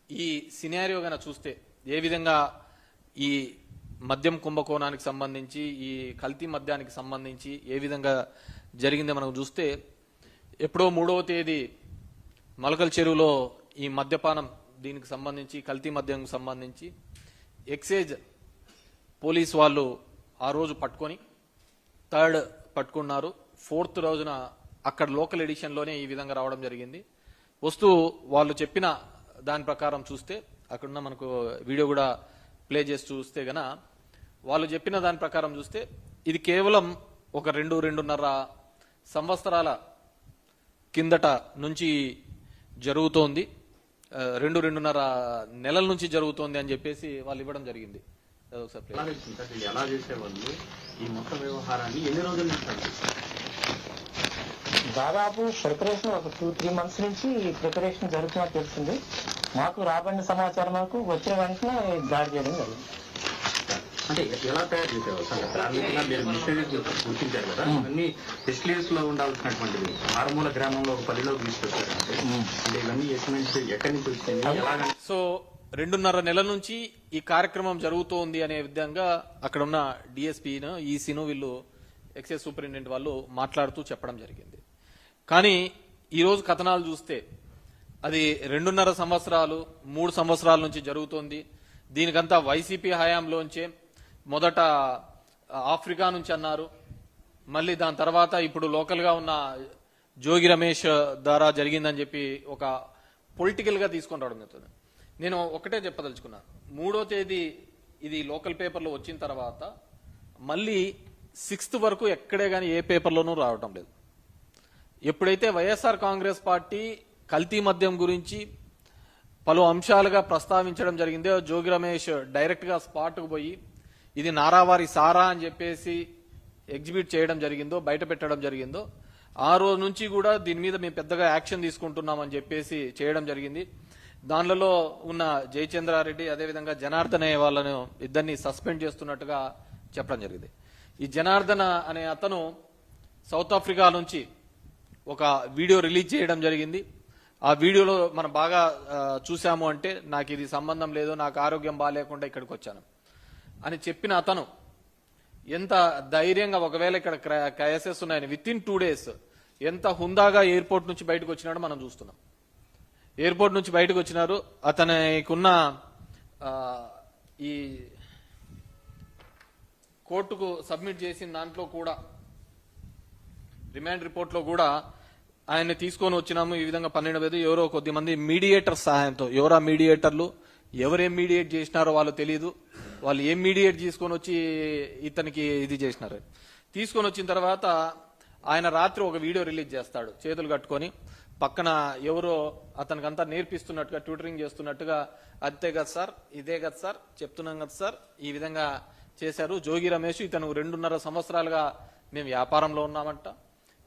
ఈ సినారియో గన చూస్తే ఏ విధంగా ఈ మద్యం కుంభకోణానికి సంబంధించి ఈ కల్తీ మద్యానికి సంబంధించి ఏ విధంగా జరిగిందో మనం చూస్తే ఎప్పుడో 3వ తేదీ మలకల్ చెరువులో ఈ మద్యపానం దీనికి సంబంధించి కల్తీ మద్యంకి సంబంధించి ఎక్సైజ్ పోలీస్ వాళ్ళు ఆ రోజు పట్టుకొని 3rd పట్టుకున్నారు. 4th రోజున అక్కడ లోకల్ ఎడిషన్లోనే ఈ విధంగా రావడం జరిగింది. వస్తూ వాళ్ళు చెప్పిన దాని ప్రకారం చూస్తే అక్కడున్న మనకు వీడియో కూడా ప్లే చేసి చూస్తే గన వాళ్ళు చెప్పిన దాని ప్రకారం చూస్తే ఇది కేవలం ఒక 2-2.5 సంవత్సరాల కిందట నుంచి జరుగుతోంది, 2-2.5 నెలల నుంచి జరుగుతోంది అని చెప్పేసి వాళ్ళు ఇవ్వడం జరిగింది. ఎలా చేసేవాళ్ళు ఈ మొత్తం వ్యవహారాన్ని ఎన్ని రోజుల నుంచి? దాదాపు ప్రిపరేషన్ ఒక 2-3 మంత్స్ నుంచి ప్రిపరేషన్ జరుగుతున్నట్టు తెలిసింది. మాకు రాబడిన సమాచారం వరకు వచ్చిన వెంటనే దాడి చేయడం జరిగింది. అంటే ఎలా తయారు చేసేవాళ్ళు సార్? ప్రాథమికంగా మీరు మిషనరీస్ గుర్తించారు కదా, ఇవన్నీ ఫెసిలిటీస్ లో ఉండాల్సినటువంటివి మారుమూల గ్రామంలో ఒక పల్లిలోకి తీసుకొచ్చారు అంటే ఇవన్నీ ఎస్టిమేట్స్ ఎక్కడి నుంచి వచ్చింది? సో 2.5 నెలల నుంచి ఈ కార్యక్రమం జరుగుతోంది అనే విధంగా అక్కడ ఉన్న డిఎస్పీను ఈసీను వీళ్ళు ఎక్సైజ్ సూపరింటెండెంట్ వాళ్ళు మాట్లాడుతూ చెప్పడం జరిగింది. కానీ ఈరోజు కథనాలు చూస్తే అది 2.5 సంవత్సరాలు 3 సంవత్సరాల నుంచి జరుగుతోంది. దీనికంతా వైసీపీ హయాంలోంచే మొదట ఆఫ్రికా నుంచి అన్నారు, మళ్ళీ దాని తర్వాత ఇప్పుడు లోకల్గా ఉన్న జోగి రమేష్ ద్వారా జరిగిందని చెప్పి ఒక పొలిటికల్గా తీసుకొని రావడం జరుగుతుంది. నేను ఒకటే చెప్పదలుచుకున్నా, 3వ తేదీ ఇది లోకల్ పేపర్లో వచ్చిన తర్వాత మళ్ళీ 6th వరకు ఎక్కడే కానీ ఏ పేపర్లోనూ రావటం లేదు. ఎప్పుడైతే వైఎస్ఆర్ కాంగ్రెస్ పార్టీ కల్తీ మద్యం గురించి పలు అంశాలుగా ప్రస్తావించడం జరిగిందో, జోగి రమేష్ డైరెక్ట్గా స్పాట్కు పోయి ఇది నారావారి సారా అని చెప్పేసి ఎగ్జిబిట్ చేయడం జరిగిందో, బయట పెట్టడం జరిగిందో, ఆ రోజు నుంచి కూడా దీని మీద మేము పెద్దగా యాక్షన్ తీసుకుంటున్నామని చెప్పేసి చేయడం జరిగింది. దానిలో ఉన్న జయచంద్రారెడ్డి అదేవిధంగా జనార్దన్ అనే వాళ్ళను ఇద్దరిని సస్పెండ్ చేస్తున్నట్టుగా చెప్పడం జరిగింది. ఈ జనార్దన్ అనే అతను సౌత్ ఆఫ్రికా నుంచి ఒక వీడియో రిలీజ్ చేయడం జరిగింది. ఆ వీడియోలో మనం బాగా చూసాము అంటే నాకు ఇది సంబంధం లేదు, నాకు ఆరోగ్యం బాగాలేకుండా ఇక్కడికి వచ్చాను అని చెప్పిన అతను ఎంత ధైర్యంగా ఒకవేళ ఇక్కడ కేసెస్ ఉన్నాయని విత్-ఇన్ 2 days ఎంత హుందాగా ఎయిర్పోర్ట్ నుంచి బయటకు వచ్చినాడో మనం చూస్తున్నాం. ఎయిర్పోర్ట్ నుంచి బయటకు వచ్చినారు. అతనికున్న ఈ కోర్టుకు సబ్మిట్ చేసిన దాంట్లో కూడా రిమాండ్ రిపోర్ట్లో కూడా ఆయన్ని తీసుకొని వచ్చినాము ఈ విధంగా 12 ఎవరో కొద్దిమంది మీడియేటర్ సహాయంతో, ఎవరా మీడియేటర్లు, ఎవరేం మీడియేట్ చేసినారో వాళ్ళు తెలియదు, వాళ్ళు ఏం మీడియేట్ తీసుకొని వచ్చి ఇతనికి ఇది చేసినారు. తీసుకొని వచ్చిన తర్వాత ఆయన రాత్రి ఒక వీడియో రిలీజ్ చేస్తాడు చేతులు కట్టుకొని, పక్కన ఎవరో అతనికంతా నేర్పిస్తున్నట్టుగా ట్యూటరింగ్ చేస్తున్నట్టుగా, అంతే కదా సార్, ఇదే కదా సార్, చెప్తున్నాం కదా సార్, ఈ విధంగా చేశారు. జోగి రమేష్ ఇతను 2.5 సంవత్సరాలుగా మేము వ్యాపారంలో ఉన్నామంట.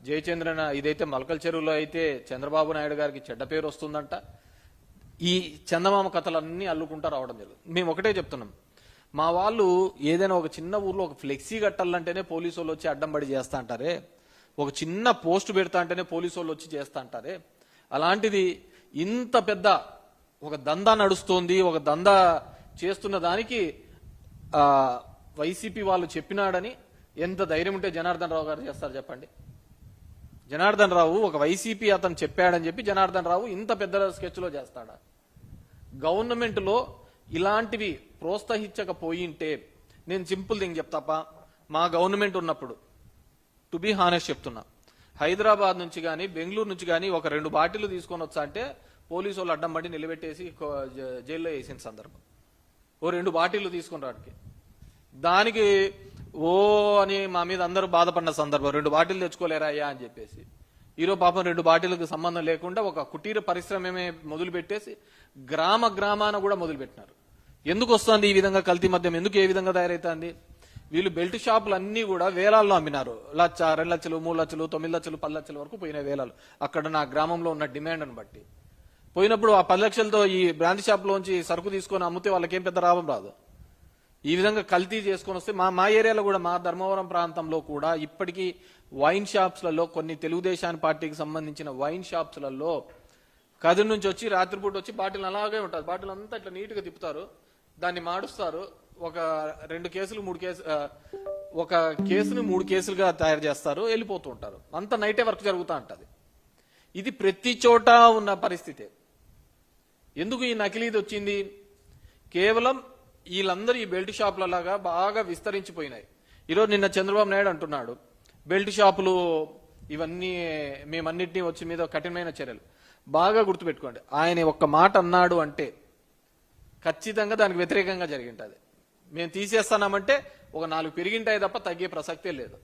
జయచంద్రన్ ఇదైతే మలకల్ చెరువులో అయితే చంద్రబాబు నాయుడు గారికి చెడ్డ పేరు వస్తుందంట. ఈ చందమామ కథలన్నీ అల్లుకుంటా రావడం జరుగుతుంది. మేము ఒకటే చెప్తున్నాం, మా వాళ్ళు ఏదైనా ఒక చిన్న ఊర్లో ఒక ఫ్లెక్సీ కట్టాలంటేనే పోలీసు వాళ్ళు వచ్చి అడ్డం పడి చేస్తా అంటారే, ఒక చిన్న పోస్ట్ పెడతా అంటేనే పోలీసు వాళ్ళు వచ్చి చేస్తా అంటారే, అలాంటిది ఇంత పెద్ద ఒక దందా నడుస్తోంది, ఒక దందా చేస్తున్న దానికి వైసీపీ వాళ్ళు చెప్పినాడని ఎంత ధైర్యం ఉంటే జనార్దన్ రావు గారు చేస్తారు చెప్పండి? జనార్దన్ రావు ఒక వైసీపీ అతను చెప్పాడని చెప్పి జనార్దన్ రావు ఇంత పెద్ద స్కెచ్లో చేస్తాడా? గవర్నమెంట్లో ఇలాంటివి ప్రోత్సహించకపోయింటే, నేను సింపుల్ థింగ్ చెప్తాపా, మా గవర్నమెంట్ ఉన్నప్పుడు టు బి హానెస్ట్ చెప్తున్నా, హైదరాబాద్ నుంచి కానీ బెంగళూరు నుంచి కానీ ఒక 2 బాటిల్ తీసుకొని వచ్చా అంటే పోలీసు వాళ్ళు అడ్డం పడి నిలబెట్టేసి జైల్లో వేసిన సందర్భం. ఓ 2 బాటిల్ తీసుకుని రాడికి దానికి ఓ అని మా మీద అందరూ బాధపడిన సందర్భం, 2 బాటిల్ తెచ్చుకోలేరా అయ్యా అని చెప్పేసి. ఈరోజు పాపం 2 బాటిల్కి సంబంధం లేకుండా ఒక కుటీర పరిశ్రమే మొదలు పెట్టేసి గ్రామాన కూడా మొదలుపెట్టినారు. ఎందుకు వస్తుంది ఈ విధంగా కల్తీ మద్యం? ఎందుకు ఏ విధంగా తయారైతుంది? వీళ్ళు బెల్ట్ షాపులు అన్ని కూడా వేలాల్లో అమ్మినారు. 1 లక్ష, 2 లక్షలు, 3 లక్షలు, 9 లక్షలు, 10 లక్షల వరకు పోయిన వేలాలు. అక్కడ నా గ్రామంలో ఉన్న డిమాండ్ను బట్టి పోయినప్పుడు ఆ 10 లక్షలతో ఈ బ్రాంతి షాప్లోంచి సరుకు తీసుకొని అమ్మితే వాళ్ళకేం పెద్ద లాభం రాదు. ఈ విధంగా కల్తీ చేసుకొని వస్తే మా ఏరియాలో కూడా, మా ధర్మవరం ప్రాంతంలో కూడా ఇప్పటికీ వైన్ షాప్స్లలో, కొన్ని తెలుగుదేశం పార్టీకి సంబంధించిన వైన్ షాప్స్లలో కదిరి నుంచి వచ్చి రాత్రిపూట వచ్చి బాటిల్ అలాగే ఉంటుంది, బాటిల్ అంతా ఇట్లా నీట్గా తిప్పుతారు, దాన్ని మాడుస్తారు, ఒక 2 కేసులు 3 కేసు ఒక కేసుని 3 కేసులుగా తయారు చేస్తారు, వెళ్ళిపోతూ ఉంటారు. అంత నైటే వర్క్ జరుగుతూ ఉంటుంది. ఇది ప్రతి చోట ఉన్న పరిస్థితి. ఎందుకు ఈ నకిలీది వచ్చింది? కేవలం వీళ్ళందరూ ఈ బెల్ట్ షాపులలాగా బాగా విస్తరించిపోయినాయి. ఈరోజు నిన్న చంద్రబాబు నాయుడు అంటున్నాడు బెల్ట్ షాపులు ఇవన్నీ మేమన్నింటినీ వచ్చి మీద కఠినమైన చర్యలు. బాగా గుర్తుపెట్టుకోండి, ఆయన ఒక్క మాట అన్నాడు అంటే ఖచ్చితంగా దానికి వ్యతిరేకంగా జరిగింటది. మేము తీసేస్తామంటే ఒక 4 పెరిగింటాయి తప్ప తగ్గే ప్రసక్తే లేదు.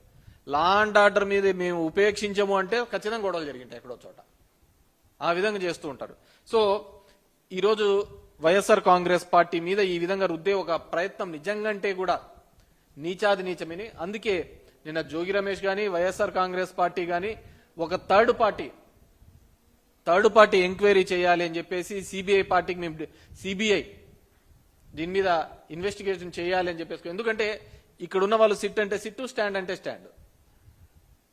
లా అండ్ ఆర్డర్ మీద మేము ఉపేక్షించము అంటే ఖచ్చితంగా గొడవలు జరిగింటాయి ఎక్కడో చోట. ఆ విధంగా చేస్తూ ఉంటారు. సో ఈరోజు వైఎస్ఆర్ కాంగ్రెస్ పార్టీ మీద ఈ విధంగా రుద్దే ఒక ప్రయత్నం నిజంగంటే కూడా నీచాది నీచమని. అందుకే నిన్న జోగి రమేష్ గాని వైఎస్ఆర్ కాంగ్రెస్ పార్టీ గాని ఒక థర్డ్ పార్టీ ఎంక్వైరీ చేయాలి అని చెప్పేసి సిబిఐ పార్టీకి మేము సిబిఐ దీని మీద ఇన్వెస్టిగేషన్ చేయాలి అని చెప్పేసి. ఎందుకంటే ఇక్కడ ఉన్న వాళ్ళు సిట్ అంటే సిట్టు, స్టాండ్ అంటే స్టాండ్.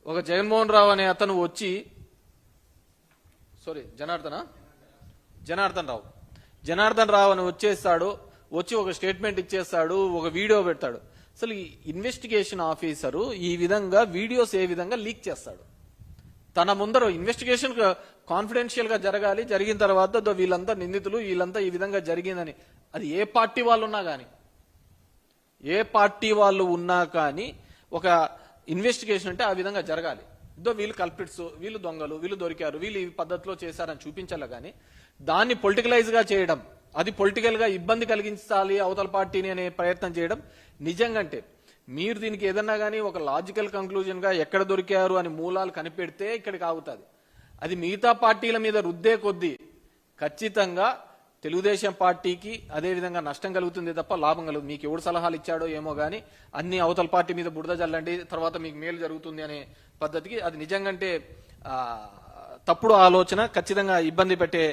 ఒక జగన్మోహన్ రావు అనే అతను వచ్చి జనార్దన్ రావు అని వచ్చేస్తాడు, వచ్చి ఒక స్టేట్మెంట్ ఇచ్చేస్తాడు, ఒక వీడియో పెడతాడు. అసలు ఈ ఇన్వెస్టిగేషన్ ఆఫీసరు ఈ విధంగా వీడియోస్ ఏ విధంగా లీక్ చేస్తాడు? తన ముందర ఇన్వెస్టిగేషన్ కాన్ఫిడెన్షియల్ గా జరగాలి, జరిగిన తర్వాత వీళ్ళంతా నిందితులు, వీళ్ళంతా ఈ విధంగా జరిగిందని. అది ఏ పార్టీ వాళ్ళు ఉన్నా కానీ ఒక ఇన్వెస్టిగేషన్ అంటే ఆ విధంగా జరగాలి. వీళ్ళు కల్ప్రిట్స్, వీళ్ళు దొంగలు, వీళ్ళు దొరికారు, వీళ్ళు ఈ పద్ధతిలో చేశారని చూపించాలి. కానీ దాన్ని పొలిటికలైజ్ గా చేయడం, అది పొలిటికల్ గా ఇబ్బంది కలిగించాలి అవతల పార్టీని అనే ప్రయత్నం చేయడం నిజంగంటే మీరు దీనికి ఏదన్నా కానీ ఒక లాజికల్ కంక్లూజన్ గా ఎక్కడ దొరికారు అని మూలాలు కనిపెడితే ఇక్కడికి ఆగుతుంది. అది మిగతా పార్టీల మీద రుద్దే కొద్దీ ఖచ్చితంగా తెలుగుదేశం పార్టీకి అదే విధంగా నష్టం కలుగుతుంది తప్ప లాభం కలుగుతుంది. మీకు ఎవడు సలహాలు ఇచ్చాడో ఏమో గానీ అన్ని అవతల పార్టీ మీద బురద జల్లండి, తర్వాత మీకు మేలు జరుగుతుంది అనే పద్ధతికి అది నిజంగంటే తప్పుడు ఆలోచన. ఖచ్చితంగా ఇబ్బంది పెట్టే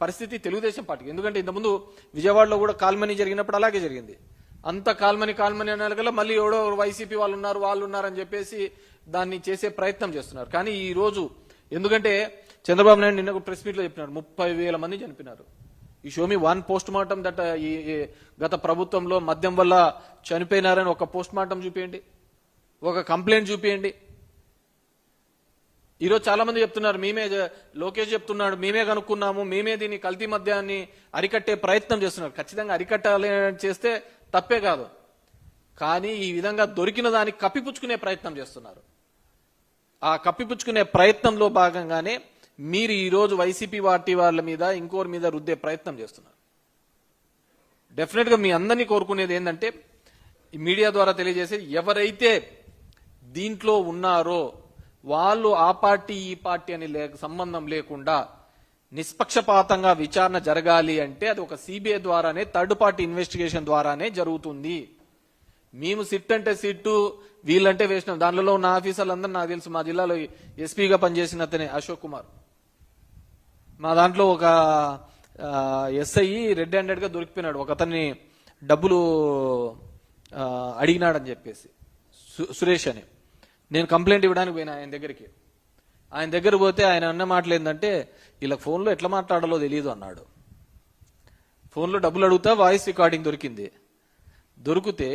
పరిస్థితి తెలుగుదేశం పార్టీకి. ఎందుకంటే ఇంతకుముందు విజయవాడలో కూడా కాల్మనీ జరిగినప్పుడు అలాగే జరిగింది. అంత కాల్మనీ అనే మళ్ళీ ఎవడో వైసీపీ వాళ్ళు ఉన్నారని చెప్పేసి దాన్ని చేసే ప్రయత్నం చేస్తున్నారు. కానీ ఈ రోజు ఎందుకంటే చంద్రబాబు నాయుడు నిన్న ప్రెస్ మీట్ లో చెప్పినారు 30,000 మంది చనిపోయినారు. ఈ show me 1 post mortem that ఈ గత ప్రభుత్వంలో మద్యం వల్ల చనిపోయినారని ఒక పోస్ట్ మార్టం చూపించండి, ఒక కంప్లైంట్ చూపించండి. ఈరోజు చాలా మంది చెప్తున్నారు, లోకేష్ చెప్తున్నాడు మేమే కనుక్కున్నాము, మేమే దీన్ని కల్తీ మద్యాన్ని అరికట్టే ప్రయత్నం చేస్తున్నారు. ఖచ్చితంగా అరికట్టాలి చేస్తే తప్పే కాదు, కానీ ఈ విధంగా దొరికిన దాన్ని కప్పిపుచ్చుకునే ప్రయత్నం చేస్తున్నారు. ఆ కప్పిపుచ్చుకునే ప్రయత్నంలో భాగంగానే మీరు ఈ రోజు వైసీపీ పార్టీ వాళ్ళ మీద ఇంకోరి మీద రుద్దే ప్రయత్నం చేస్తున్నారు. డెఫినెట్ గా మీ అందరినీ కోరుకునేది ఏంటంటే మీడియా ద్వారా తెలియజేసేది, ఎవరైతే దీంట్లో ఉన్నారో వాళ్ళు ఆ పార్టీ ఈ పార్టీ అని సంబంధం లేకుండా నిష్పక్షపాతంగా విచారణ జరగాలి అంటే అది ఒక సిబిఐ ద్వారానే, థర్డ్ పార్టీ ఇన్వెస్టిగేషన్ ద్వారానే జరుగుతుంది. మేము సిట్ అంటే సిట్టు, వీళ్ళంటే వేసినాం. దానిలో ఉన్న ఆఫీసర్లందరూ నాకు తెలుసు. మా జిల్లాలో ఎస్పీగా పనిచేసిన అతనే అశోక్ కుమార్. మా దాంట్లో ఒక ఎస్ఐ రెడ్ హ్యాండెడ్ గా దొరికిపోయినాడు, ఒక అతన్ని డబ్బులు అడిగినాడని చెప్పేసి, సురేష్ అని. నేను కంప్లైంట్ ఇవ్వడానికి పోయినా ఆయన దగ్గరికి. ఆయన దగ్గర పోతే ఆయన అన్న మాటలు ఏంటంటే ఇలా ఫోన్లో ఎట్లా మాట్లాడాలో తెలియదు అన్నాడు. ఫోన్లో డబ్బులు అడుగుతా వాయిస్ రికార్డింగ్ దొరికింది. దొరికితే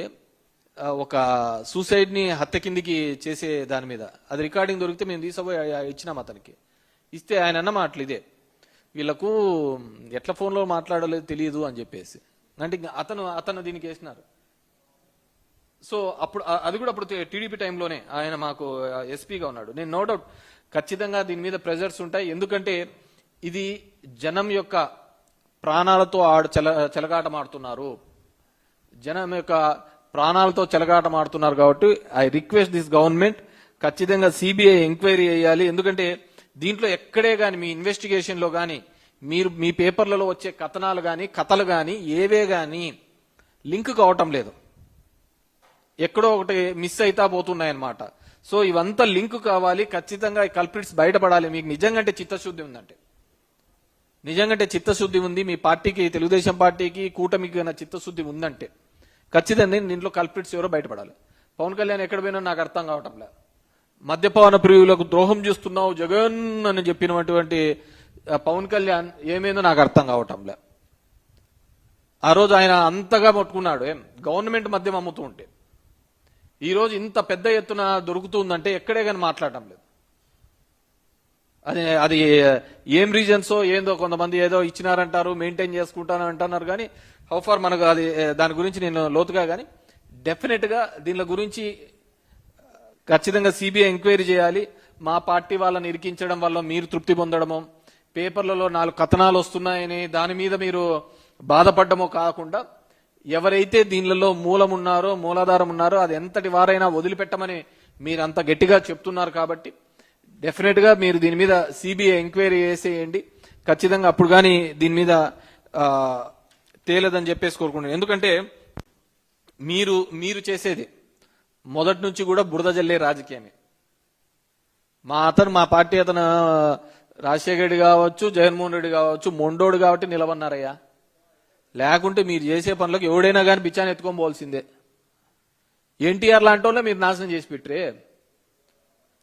ఒక సూసైడ్ ని హత్య కిందికి చేసే దాని మీద అది రికార్డింగ్ దొరికితే మేము తీసుకుపోయి ఇచ్చినాం అతనికి. ఇస్తే ఆయన అన్న మాటలు ఇదే, వీళ్ళకు ఎట్లా ఫోన్లో మాట్లాడలేదు తెలియదు అని చెప్పేసి. అంటే అతను దీనికి వేసినారు. సో అప్పుడు అది కూడా అప్పుడు టీడీపీ టైంలోనే ఆయన మాకు ఎస్పీగా ఉన్నాడు. నేను నో డౌట్ ఖచ్చితంగా దీని మీద ప్రెజర్స్ ఉంటాయి. ఎందుకంటే ఇది జనం యొక్క ప్రాణాలతో చెలగాటమాడుతున్నారు, జనం యొక్క ప్రాణాలతో చెలగాటమాడుతున్నారు. కాబట్టి ఐ రిక్వెస్ట్ దిస్ గవర్నమెంట్ ఖచ్చితంగా సిబిఐ ఎంక్వైరీ చేయాలి. ఎందుకంటే దీంట్లో ఎక్కడే గాని మీ ఇన్వెస్టిగేషన్ లో గాని మీరు మీ పేపర్లలో వచ్చే కథనాలు గాని కథలు గాని ఏవే గాని లింక్ కావటం లేదు, ఎక్కడో ఒకటి మిస్ అయితా పోతున్నాయన్నమాట. సో ఇవంతా లింక్ కావాలి, ఖచ్చితంగా ఈ కల్ప్రిట్స్ బయటపడాలి. మీకు నిజంగా చిత్తశుద్ధి ఉందంటే, నిజంగా చిత్తశుద్ధి ఉంది మీ పార్టీకి, తెలుగుదేశం పార్టీకి, కూటమికి చిత్తశుద్ధి ఉందంటే ఖచ్చితంగా దీంట్లో కల్ప్రిట్స్ ఎవరో బయటపడాలి. పవన్ కళ్యాణ్ ఎక్కడ పోయినా నాకు అర్థం కావటం లేదు. మద్యపాన ప్రియులకు ద్రోహం చేస్తున్నావు జగన్ అని చెప్పినటువంటి పవన్ కళ్యాణ్ ఏమేందో నాకు అర్థం కావటంలే. ఆ రోజు ఆయన అంతగా పట్టుకున్నాడు గవర్నమెంట్ మద్యం అమ్ముతూ ఉంటే. ఈ రోజు ఇంత పెద్ద ఎత్తున దొరుకుతుందంటే ఎక్కడే కానీ మాట్లాడటం లేదు. అది ఏం రీజన్సో ఏందో, కొంతమంది ఏదో ఇచ్చినారంటారు, మెయింటైన్ చేసుకుంటాను అంటున్నారు. కానీ హౌ ఫార్ మనకు అది దాని గురించి నేను లోతుగా కానీ డెఫినెట్ గా దీని గురించి ఖచ్చితంగా సిబిఐ ఎంక్వైరీ చేయాలి. మా పార్టీ వాళ్ళని ఇరికించడం వల్ల మీరు తృప్తి పొందడమో, పేపర్లలో 4 కథనాలు వస్తున్నాయని దాని మీద మీరు బాధపడ్డమో కాకుండా, ఎవరైతే దీనిలో మూలాధారం ఉన్నారో అది ఎంతటి వారైనా వదిలిపెట్టమని మీరు అంత గట్టిగా చెప్తున్నారు. కాబట్టి డెఫినెట్ గా మీరు దీని మీద సిబిఐ ఎంక్వైరీ చేసేయండి ఖచ్చితంగా. అప్పుడు కానీ దీని మీద తేలదని చెప్పేసి కోరుకుంటున్నాను. ఎందుకంటే మీరు చేసేది మొదటి నుంచి కూడా బురద జల్లే రాజకీయమే. మా పార్టీ అతను రాజశేఖర రెడ్డి కావచ్చు, జగన్మోహన్ రెడ్డి కావచ్చు, మొండోడు కాబట్టి నిలవన్నారయ్యా. లేకుంటే మీరు చేసే పనులకు ఎవడైనా కానీ బిచ్చాన్ని ఎత్తుకొని పోవాల్సిందే. ఎన్టీఆర్ లాంటి వాళ్ళే మీరు నాశనం చేసి పెట్టరే.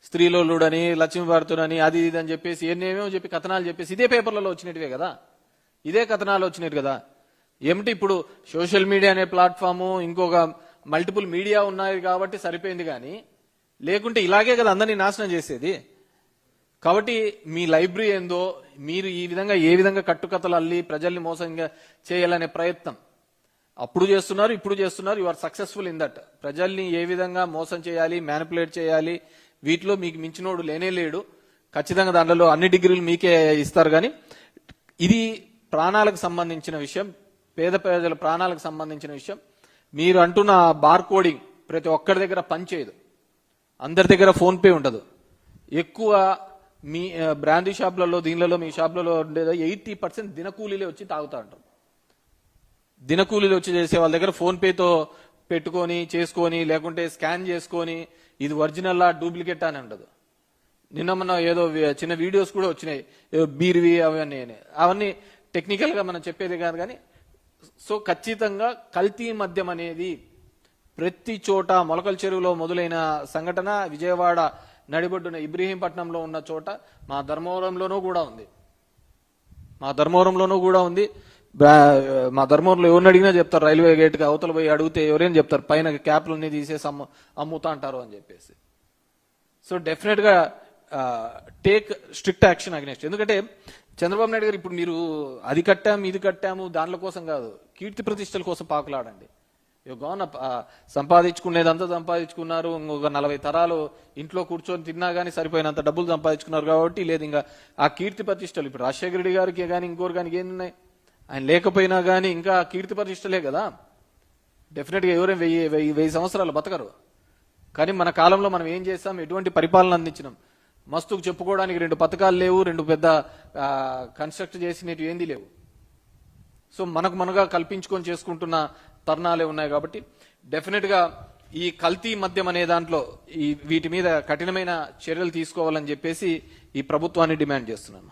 స్త్రీలోలుడని, లక్ష్మీభారతుడని, అది ఇది అని చెప్పేసి ఏమేమో చెప్పి కథనాలు చెప్పేసి ఇదే పేపర్లలో వచ్చినట్టువే కదా, ఇదే కథనాలు వచ్చినట్టు కదా. ఏమిటి ఇప్పుడు సోషల్ మీడియా అనే ప్లాట్ఫాము, ఇంకొక మల్టిపుల్ మీడియా ఉన్నాయి కాబట్టి సరిపోయింది. కానీ లేకుంటే ఇలాగే కదా అందరినీ నాశనం చేసేది. కాబట్టి మీ లైబ్రరీ ఏందో, మీరు ఈ విధంగా ఏ విధంగా కట్టుకథలు అల్లి ప్రజల్ని మోసంగా చేయాలనే ప్రయత్నం అప్పుడు చేస్తున్నారు, ఇప్పుడు చేస్తున్నారు. You are successful in that. ప్రజల్ని ఏ విధంగా మోసం చేయాలి, మ్యానిపులేట్ చేయాలి, వీటిలో మీకు మించినోడు లేనే లేడు. ఖచ్చితంగా దాంట్లో అన్ని డిగ్రీలు మీకే ఇస్తారు. కానీ ఇది ప్రాణాలకు సంబంధించిన విషయం, పేద ప్రజల ప్రాణాలకు సంబంధించిన విషయం. మీరు అంటున్న బార్ కోడింగ్ ప్రతి ఒక్కరి దగ్గర పనిచేయదు, అందరి దగ్గర ఫోన్ పే ఉండదు. ఎక్కువ మీ బ్రాండీ షాప్లలో, దీనిలలో మీ షాప్లలో ఉండేది 80% దినకూలీలే వచ్చి తాగుతా ఉంటారు. దినకూలీలు వచ్చి చేసే వాళ్ళ దగ్గర ఫోన్ పేతో పెట్టుకొని చేసుకొని, లేకుంటే స్కాన్ చేసుకొని ఇది ఒరిజినల్ డూప్లికేట్ అని ఉండదు. నిన్న మన ఏదో చిన్న వీడియోస్ కూడా వచ్చినాయి, బీర్వి అవన్నీ టెక్నికల్ గా మనం చెప్పేది కాదు. కానీ సో ఖచ్చితంగా కల్తీ మద్యం అనేది ప్రతి చోట, మొలకల చెరువులో మొదలైన సంఘటన విజయవాడ నడిబొడ్డున ఇబ్రహీంపట్నంలో ఉన్న చోట మా ధర్మవరంలోనూ కూడా ఉంది. మా ధర్మవరంలో ఎవరిని అడిగినా చెప్తారు, రైల్వే గేట్ కి అవతల పోయి అడిగితే ఎవరైనా చెప్తారు పైన క్యాప్లన్నీ తీసేసి అమ్ముతా అంటారు అని చెప్పేసి. సో డెఫినెట్ గా టేక్ స్ట్రిక్ట్ యాక్షన్ అగెన్స్ట్. ఎందుకంటే చంద్రబాబు నాయుడు గారు ఇప్పుడు మీరు అది కట్టాము ఇది కట్టాము దానిల కోసం కాదు, కీర్తి ప్రతిష్టల కోసం పాకులాడండి. గౌన సంపాదించుకునేదంతా సంపాదించుకున్నారు. ఇంకొక 40 తరాలు ఇంట్లో కూర్చొని తిన్నా కానీ సరిపోయినంత డబ్బులు సంపాదించుకున్నారు. కాబట్టి లేదు ఇంకా ఆ కీర్తి ప్రతిష్టలు ఇప్పుడు రాజశేఖర రెడ్డి గారికి కానీ ఇంకోరు కానీ ఏమున్నాయి, ఆయన లేకపోయినా కానీ ఇంకా కీర్తి ప్రతిష్టలే కదా. డెఫినెట్ గా ఎవరైనా 1000 సంవత్సరాలు బతకరు. కానీ మన కాలంలో మనం ఏం చేస్తాం, ఎటువంటి పరిపాలన అందించినాం, మస్తుకు చెప్పుకోవడానికి 2 పథకాలు లేవు, 2 పెద్ద కన్స్ట్రక్ట్ చేసినవి ఏంది లేవు. సో మనగా కల్పించుకొని చేసుకుంటున్న తరుణాలే ఉన్నాయి. కాబట్టి డెఫినెట్ గా ఈ కల్తీ మద్యం అనే దాంట్లో వీటి మీద కఠినమైన చర్యలు తీసుకోవాలని చెప్పేసి ఈ ప్రభుత్వాన్ని డిమాండ్ చేస్తున్నాను.